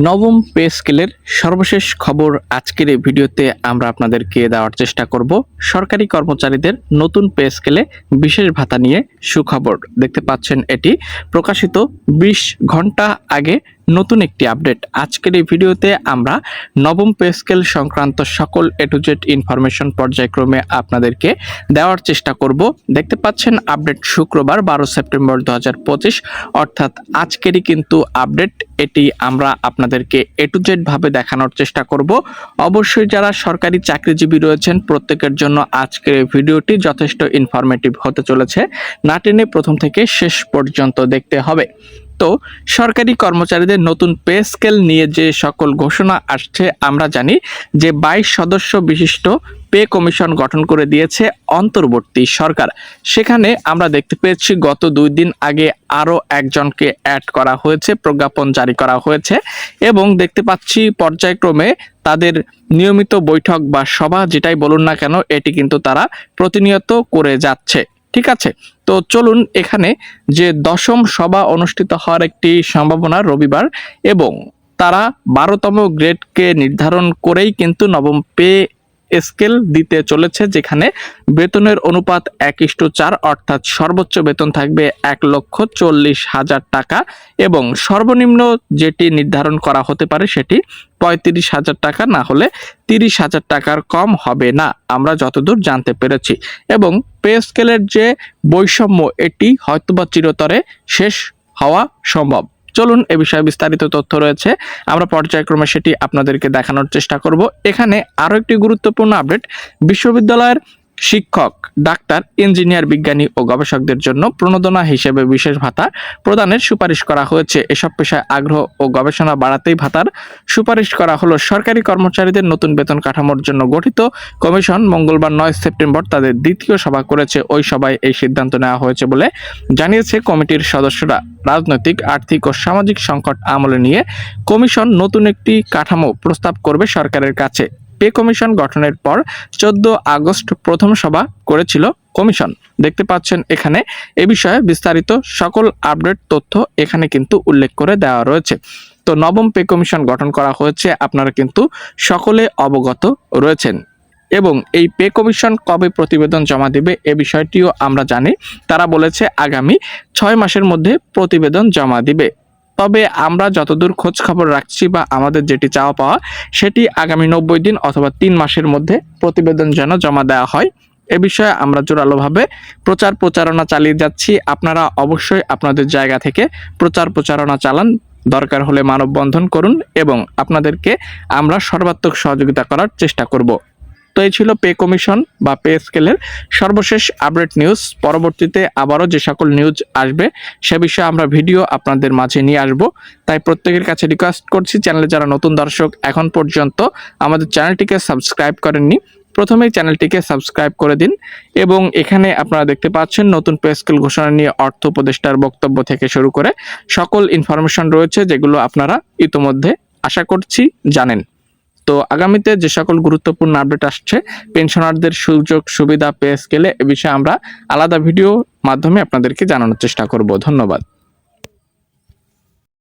নবম পে স্কেলের সর্বশেষ খবর আজকের এই ভিডিওতে আমরা আপনাদেরকে দেওয়ার চেষ্টা করব। সরকারি কর্মচারীদের নতুন পে স্কেলে বিশেষ ভাতা নিয়ে সুখবর। দেখতে পাচ্ছেন এটি প্রকাশিত 20 ঘন্টা আগে নতুন একটি আপডেট। আজকের এই ভিডিওতে আমরা নবম পে স্কেল সংক্রান্ত সকল এ টু জেড ইনফরমেশন পর্যায়ক্রমে আপনাদেরকে দেওয়ার চেষ্টা করব। দেখতে পাচ্ছেন আপডেট শুক্রবার 12 সেপ্টেম্বর 2025, অর্থাৎ আজকেরই কিন্তু আপডেট। এটি আমরা আপনাদেরকে এ টু জেড ভাবে দেখানোর চেষ্টা করব। অবশ্যই যারা সরকারি চাকরিজীবী রয়েছেন প্রত্যেকের জন্য আজকের এই ভিডিওটি যথেষ্ট ইনফরমেটিভ হতে চলেছে। না টেনে প্রথম থেকে শেষ পর্যন্ত দেখতে হবে। তো সরকারি কর্মচারীদের নতুন পে স্কেল নিয়ে যে সকল ঘোষণা আসছে, আমরা জানি যে 22 সদস্য বিশিষ্ট পে কমিশন গঠন করে দিয়েছে অন্তর্বর্তী সরকার। সেখানে আমরা দেখতে পেয়েছি গত 2 দিন আগে আরও একজনকে অ্যাড করা হয়েছে, প্রজ্ঞাপন জারি করা হয়েছে এবং দেখতে পাচ্ছি পর্যায়ক্রমে তাদের নিয়মিত বৈঠক বা সভা যেটাই বলুন না কেন এটি কিন্তু তারা প্রতিনিয়ত করে যাচ্ছে। ঠিক আছে, তো চলুন এখানে যে 10ম সভা অনুষ্ঠিত হওয়ার একটি সম্ভাবনা রবিবার এবং তারা 12তম গ্রেডকে নির্ধারণ করেই কিন্তু নবম পে স্কেল দিতে চলেছে, যেখানে বেতনের অনুপাত 1:4, অর্থাৎ সর্বোচ্চ বেতন থাকবে 1,40,000 টাকা এবং সর্বনিম্ন যেটি নির্ধারণ করা হতে পারে সেটি 35,000 টাকা, না হলে 30,000 টাকার কম হবে না, আমরা যতদূর জানতে পেরেছি। এবং পে স্কেলের যে বৈষম্য এটি হয়তোবা চিরতরে শেষ হওয়া সম্ভব। চলুন এ বিষয়ে বিস্তারিত তথ্য রয়েছে, আমরা পর্যায়ক্রমে সেটি আপনাদেরকে দেখানোর চেষ্টা করব। এখানে আরো একটি গুরুত্বপূর্ণ আপডেট, বিশ্ববিদ্যালয়ের শিক্ষক, ডাক্তার, ইঞ্জিনিয়ার, বিজ্ঞানী ও গবেষকদের জন্য প্রণোদনা হিসেবে বিশেষ ভাতা প্রদানের সুপারিশ করা হয়েছে। এসব পেশায় আগ্রহ ও গবেষণা বাড়াতেই ভাতার সুপারিশ করা হলো। সরকারি কর্মচারীদের নতুন বেতন কাঠামোর জন্য গঠিত কমিশন মঙ্গলবার 9 সেপ্টেম্বর তাদের দ্বিতীয় সভা করেছে। ওই সভায় এই সিদ্ধান্ত নেওয়া হয়েছে বলে জানিয়েছে কমিটির সদস্যরা। রাজনৈতিক, আর্থিক ও সামাজিক সংকট আমলে নিয়ে কমিশন নতুন একটি কাঠামো প্রস্তাব করবে সরকারের কাছে। পে কমিশন গঠনের পর 14 আগস্ট প্রথম সভা করেছিল কমিশন। দেখতে পাচ্ছেন এখানে এ বিষয়ে বিস্তারিত সকল আপডেট তথ্য এখানে কিন্তু উল্লেখ করে দেওয়া রয়েছে। তো নবম পে কমিশন গঠন করা হয়েছে, আপনারা কিন্তু সকলে অবগত রয়েছেন। এবং এই পে কমিশন কবে প্রতিবেদন জমা দেবে এ বিষয়টিও আমরা জানি। তারা বলেছে আগামী 6 মাসের মধ্যে প্রতিবেদন জমা দিবে। তবে আমরা যতদূর খোঁজ খবর রাখছি বা আমাদের যেটি চাওয়া পাওয়া সেটি আগামী 90 দিন অথবা 3 মাসের মধ্যে প্রতিবেদন যেন জমা দেওয়া হয়। এ বিষয়ে আমরা জোরালোভাবে প্রচারণা চালিয়ে যাচ্ছি। আপনারা অবশ্যই আপনাদের জায়গা থেকে প্রচারণা চালান, দরকার হলে মানববন্ধন করুন এবং আপনাদেরকে আমরা সর্বাত্মক সহযোগিতা করার চেষ্টা করব। তো এই ছিল পে কমিশন বা পে স্কেলের সর্বশেষ আপডেট নিউজ। পরবর্তীতে আবারও যে সকল নিউজ আসবে সে বিষয়ে আমরা ভিডিও আপনাদের মাঝে নিয়ে আসব। তাই প্রত্যেকের কাছে রিকোয়েস্ট করছি, চ্যানেলে যারা নতুন দর্শক এখন পর্যন্ত আমাদের চ্যানেলটিকে সাবস্ক্রাইব করেননি, প্রথমেই চ্যানেলটিকে সাবস্ক্রাইব করে দিন। এবং এখানে আপনারা দেখতে পাচ্ছেন নতুন পে স্কেল ঘোষণা নিয়ে অর্থ উপদেষ্টার বক্তব্য থেকে শুরু করে সকল ইনফরমেশন রয়েছে, যেগুলো আপনারা ইতোমধ্যে আশা করছি জানেন। তো আগামীতে যে সকল গুরুত্বপূর্ণ আপডেট আসছে পেনশনারদের সুযোগ সুবিধা পে স্কেলে, এ বিষয়ে আমরা আলাদা ভিডিও মাধ্যমে আপনাদেরকে জানানোর চেষ্টা করব। ধন্যবাদ।